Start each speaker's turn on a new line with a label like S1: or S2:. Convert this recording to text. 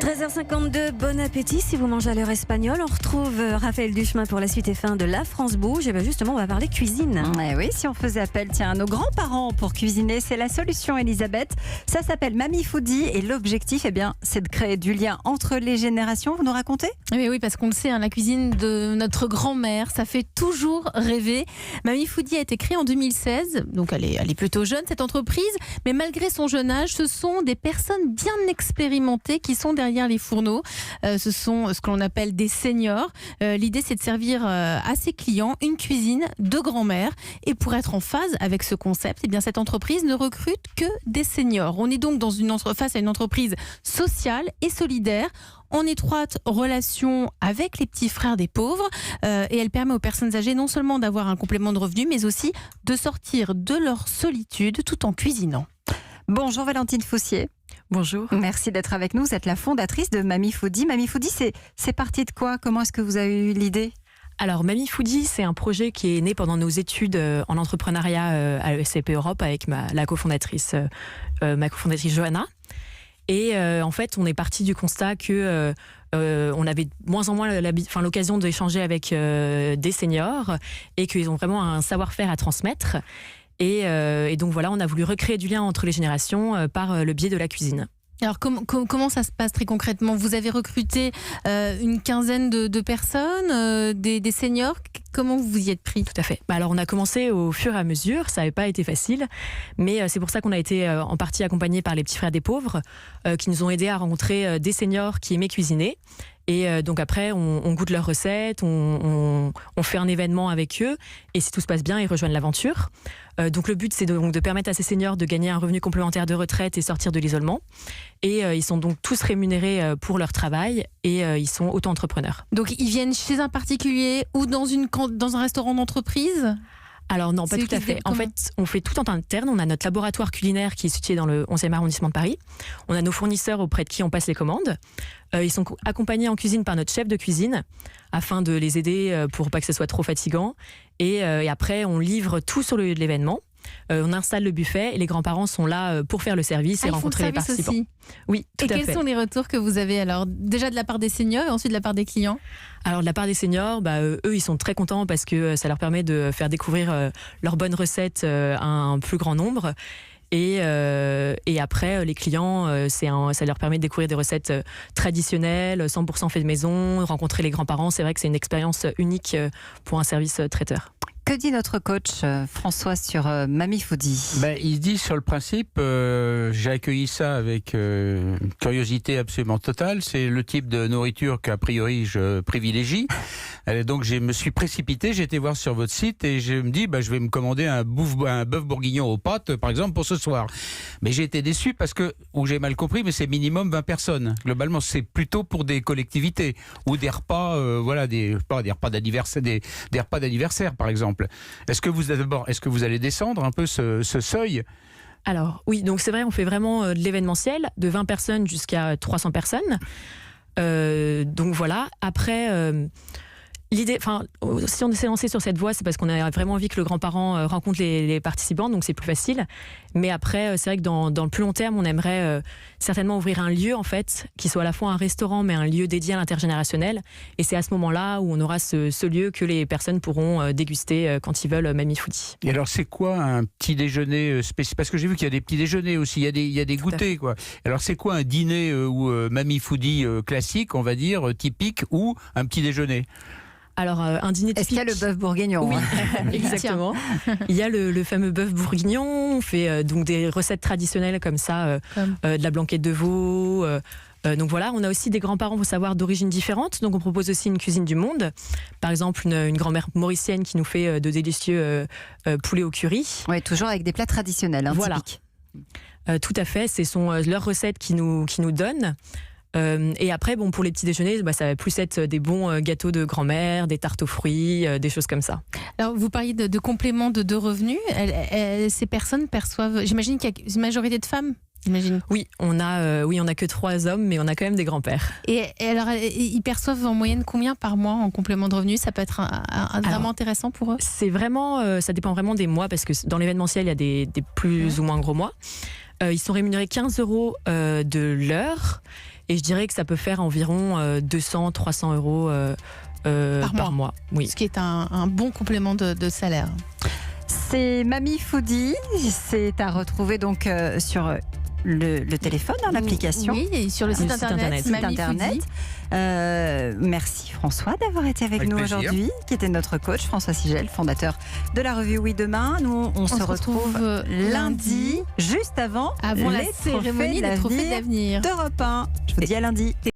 S1: 13h52, bon appétit si vous mangez à l'heure espagnole. On retrouve Raphaël Duchemin pour la suite et fin de La France Bouge. Et bien justement, on va parler cuisine.
S2: Oui, si on faisait appel à nos grands-parents pour cuisiner, c'est la solution, Elisabeth. Ça s'appelle Mamie Foodie et l'objectif, c'est de créer du lien entre les générations. Vous nous racontez ?
S3: Oui, parce qu'on le sait, la cuisine de notre grand-mère, ça fait toujours rêver. Mamie Foodie a été créée en 2016, donc elle est plutôt jeune, cette entreprise. Mais malgré son jeune âge, ce sont des personnes bien expérimentées qui sont derrière les fourneaux. Ce sont ce que l'on appelle des seniors. L'idée, c'est de servir à ses clients une cuisine de grand-mère. Et pour être en phase avec ce concept, cette entreprise ne recrute que des seniors. On est donc face à une entreprise sociale et solidaire, en étroite relation avec les petits frères des pauvres, et elle permet aux personnes âgées non seulement d'avoir un complément de revenu, mais aussi de sortir de leur solitude tout en cuisinant.
S2: Bonjour Valentine Foussier.
S4: Bonjour.
S2: Merci d'être avec nous. Vous êtes la fondatrice de Mamie Foodie. Mamie Foodie, c'est parti de quoi ? Comment est-ce que vous avez eu l'idée ?
S4: Alors, Mamie Foodie, c'est un projet qui est né pendant nos études en entrepreneuriat à l'ESCP Europe avec ma cofondatrice Johanna. Et en fait, on est parti du constat que on avait de moins en moins l'occasion d'échanger avec des seniors et qu'ils ont vraiment un savoir-faire à transmettre. Et donc voilà, on a voulu recréer du lien entre les générations par le biais de la cuisine.
S3: Alors comment ça se passe très concrètement ? Vous avez recruté une quinzaine de personnes, des seniors. Comment vous y êtes pris ?
S4: Tout à fait. Alors on a commencé au fur et à mesure, ça n'avait pas été facile, mais c'est pour ça qu'on a été en partie accompagnés par les petits frères des pauvres qui nous ont aidés à rencontrer des seniors qui aimaient cuisiner. Et donc après, on goûte leurs recettes, on fait un événement avec eux, et si tout se passe bien, ils rejoignent l'aventure. Donc le but, c'est de permettre à ces seniors de gagner un revenu complémentaire de retraite et sortir de l'isolement. Et ils sont donc tous rémunérés pour leur travail, et ils sont auto-entrepreneurs.
S3: Donc ils viennent chez un particulier ou dans un restaurant d'entreprise ?
S4: Alors non, pas tout à fait. En fait, on fait tout en interne. On a notre laboratoire culinaire qui est situé dans le 11e arrondissement de Paris. On a nos fournisseurs auprès de qui on passe les commandes. Ils sont accompagnés en cuisine par notre chef de cuisine afin de les aider pour pas que ce soit trop fatigant. Et après, on livre tout sur le lieu de l'événement. On installe le buffet et les grands-parents sont là pour faire le service et rencontrer les participants.
S3: Aussi.
S4: Oui, tout à fait.
S3: Et quels sont les retours que vous avez alors, déjà de la part des seniors et ensuite de la part des clients ?
S4: Alors de la part des seniors, eux ils sont très contents parce que ça leur permet de faire découvrir leurs bonnes recettes à un plus grand nombre. Et après, les clients, ça leur permet de découvrir des recettes traditionnelles, 100% faites maison, rencontrer les grands-parents. C'est vrai que c'est une expérience unique pour un service traiteur.
S2: Que dit notre coach François sur Mamie Foodie ?
S5: Il dit sur le principe, j'ai accueilli ça avec une curiosité absolument totale. C'est le type de nourriture qu'a priori je privilégie. Donc je me suis précipité, j'ai été voir sur votre site et je me dis je vais me commander un bœuf bourguignon aux pâtes par exemple pour ce soir. Mais j'ai été déçu parce que, ou j'ai mal compris, mais c'est minimum 20 personnes. Globalement, c'est plutôt pour des collectivités ou des repas, des repas d'anniversaire par exemple. Est-ce que vous allez descendre un peu ce seuil ?
S4: Alors oui, donc c'est vrai, on fait vraiment de l'événementiel, de 20 personnes jusqu'à 300 personnes. Donc voilà, après... L'idée, si on s'est lancé sur cette voie, c'est parce qu'on a vraiment envie que le grand-parent rencontre les participants, donc c'est plus facile. Mais après, c'est vrai que dans le plus long terme, on aimerait certainement ouvrir un lieu, en fait, qui soit à la fois un restaurant, mais un lieu dédié à l'intergénérationnel. Et c'est à ce moment-là où on aura ce lieu que les personnes pourront déguster quand ils veulent Mamie Foodie.
S5: Et alors, c'est quoi un petit déjeuner spécial ? Parce que j'ai vu qu'il y a des petits déjeuners aussi, il y a des goûters, quoi. Alors, c'est quoi un dîner ou Mamie Foodie classique, on va dire, typique, ou un petit déjeuner ?
S4: Alors, un dîner typique...
S2: Est-ce qu'il y a le bœuf bourguignon ?
S4: Oui, exactement. Il y a le fameux bœuf bourguignon. On fait donc des recettes traditionnelles comme ça, de la blanquette de veau. Donc voilà, on a aussi des grands-parents, faut savoir, d'origines différentes. Donc on propose aussi une cuisine du monde. Par exemple, une grand-mère mauricienne qui nous fait de délicieux poulets au curry.
S2: Oui, toujours avec des plats traditionnels,
S4: voilà.
S2: Typiques.
S4: Tout à fait, ce sont leurs recettes qui nous donnent. Et après, pour les petits déjeuners, ça va plus être des bons gâteaux de grand-mère, des tartes aux fruits, des choses comme ça.
S3: Alors, vous parliez de compléments de revenus. Ces personnes perçoivent... J'imagine qu'il y a une majorité de femmes. J'imagine.
S4: Oui, on a que 3 hommes, mais on a quand même des grands-pères.
S3: Et alors, ils perçoivent en moyenne combien par mois en complément de revenus ? Ça peut être vraiment intéressant pour eux ?
S4: C'est vraiment, ça dépend vraiment des mois, parce que dans l'événementiel, il y a des plus ou moins gros mois. Ils sont rémunérés 15 € de l'heure. Et je dirais que ça peut faire environ 200-300 euros par mois. Oui.
S3: Ce qui est un bon complément de salaire.
S2: C'est Mamie Foodie, c'est à retrouver donc sur le téléphone, l'application.
S3: Oui, et sur le site
S4: site
S3: internet.
S4: internet.
S2: Merci François d'avoir été avec nous
S5: plaisir.
S2: aujourd'hui, qui était notre coach, François Sigel, fondateur de la revue Oui Demain. Nous, on se retrouve lundi, juste avant
S3: la
S2: les
S3: cérémonie des trophées
S2: d'avenir
S3: d'avenir.
S2: d'Europe 1. Je vous dis à lundi.